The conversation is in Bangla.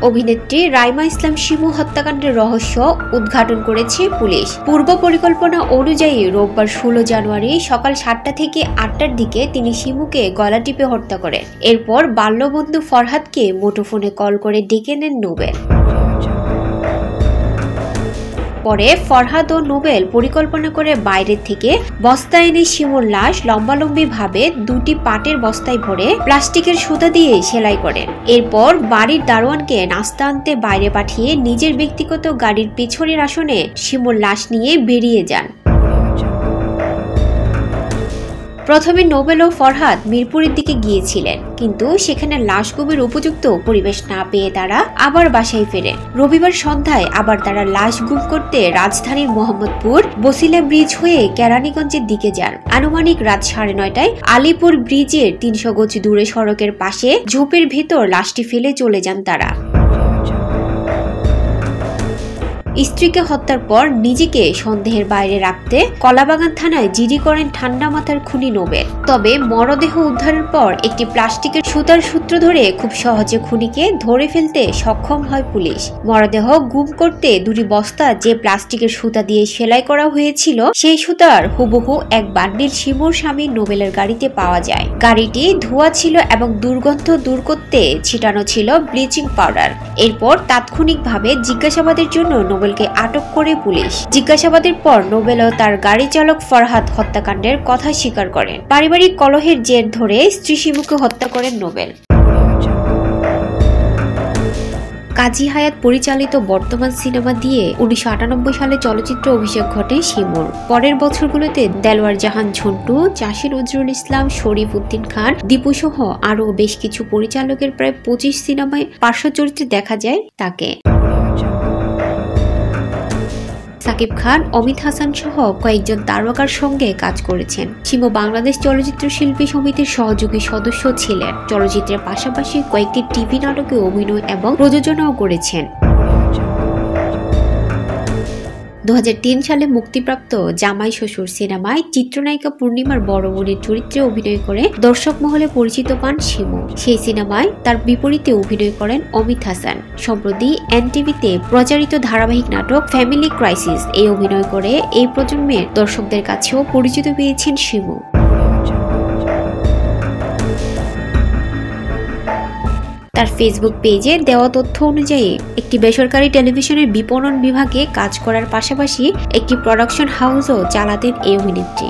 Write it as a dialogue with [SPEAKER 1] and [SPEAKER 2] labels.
[SPEAKER 1] অভিনেত্রী রাইমা ইসলাম শিমু হত্যাকাণ্ডের রহস্য উদ্ঘাটন করেছে পুলিশ। পূর্ব পরিকল্পনা অনুযায়ী রোববার 16 জানুয়ারি সকাল 7টা থেকে 8টার দিকে তিনি শিমুকে গলা টিপে হত্যা করেন। এরপর বাল্যবন্ধু ফরহাদকে মুঠোফোনে কল করে ডেকে নেন নোবেল। পরে ফরহাদ ও নোবেল পরিকল্পনা করে বাইরে থেকে বস্তা এনে শিমুর লাশ লম্বালম্বি ভাবে দুটি পাটের বস্তায় ভরে প্লাস্টিকের সুতা দিয়ে সেলাই করেন। এরপর বাড়ির দারোয়ানকে নাস্তা আনতে বাইরে পাঠিয়ে নিজের ব্যক্তিগত গাড়ির পেছনের আসনে শিমুর লাশ নিয়ে বেরিয়ে যান। প্রথমে নোবেল ও ফরহাদ মিরপুরের দিকে গিয়েছিলেন, কিন্তু সেখানে লাশ গুমের উপযুক্ত পরিবেশ না পেয়ে তারা আবার বাসায় ফেরেন। রবিবার সন্ধ্যায় আবার তারা লাশ গুম করতে রাজধানীর মোহাম্মদপুর বসিলা ব্রিজ হয়ে কেরানীগঞ্জের দিকে যান। আনুমানিক রাত 9:30টায় আলীপুর ব্রিজের 300 গজ দূরে সড়কের পাশে ঝোপের ভেতর লাশটি ফেলে চলে যান তারা। স্ত্রীকে হত্যার পর নিজেকে সন্দেহের বাইরে রাখতে কলাবাগান থানায় জিডি করেন ঠান্ডা মাথার খুনি নোবেল। তবে মরদেহ উদ্ধারের পর একটি প্লাস্টিকের সুতার সূত্র ধরে খুব সহজে খুনিকে ধরে ফেলতে সক্ষম হয় পুলিশ। মরদেহ গুম করতে দুটি বস্তা যে প্লাস্টিকের সুতা দিয়ে সেলাই করা হয়েছিল, সেই সুতার হুবহু এক বান্ডিল শিমুর স্বামী নোবেলের গাড়িতে পাওয়া যায়। গাড়িটি ধোয়া ছিল এবং দুর্গন্ধ দূর করতে ছিটানো ছিল ব্লিচিং পাউডার। এরপর তাৎক্ষণিকভাবে জিজ্ঞাসাবাদের জন্য নোবেলকে আটক করে পুলিশ। জিজ্ঞাসাবাদের পর নোবেল ও তার গাড়ি চালক ফরহাদ হত্যাকাণ্ডের কথা স্বীকার করেন। পারিবারিক কলহের জের ধরে স্ত্রী শিমুকে হত্যা করেন নোবেল। কাজী হায়াত পরিচালিত বর্তমান সিনেমা দিয়ে 1998 সালে চলচ্চিত্র অভিষেক ঘটে শিমুর। পরের বছরগুলোতে দেলোয়ার জাহান ঝন্টু, চাষী নজরুল ইসলাম, শরীফ উদ্দিন খান, দীপু সহ আরও বেশ কিছু পরিচালকের প্রায় 25 সিনেমায় পার্শ্ব চরিত্রে দেখা যায় তাকে। সাকিব খান, অমিত হাসান সহ কয়েকজন তারকার সঙ্গে কাজ করেছেন। শিমু বাংলাদেশ চলচ্চিত্র শিল্পী সমিতির সহযোগী সদস্য ছিলেন। চলচ্চিত্রের পাশাপাশি কয়েকটি টিভি নাটকে অভিনয় এবং প্রযোজনাও করেছেন। 2003 সালে মুক্তিপ্রাপ্ত জামাই শ্বশুর সিনেমায় চিত্রনায়িকা পূর্ণিমার বড় বোনের চরিত্রে অভিনয় করে দর্শক মহলে পরিচিত পান শিমু। সেই সিনেমায় তার বিপরীতে অভিনয় করেন অমিত হাসান। সম্প্রতি এনটিভিতে প্রচারিত ধারাবাহিক নাটক ফ্যামিলি ক্রাইসিস এই অভিনয় করে এই প্রজন্মের দর্শকদের কাছেও পরিচিত পেয়েছেন শিমু। তার ফেসবুক পেজে দেওয়া তথ্য অনুযায়ী একটি বেসরকারি টেলিভিশনের বিপণন বিভাগে কাজ করার পাশাপাশি একটি প্রোডাকশন হাউসও চালাতেন এই অভিনেত্রী।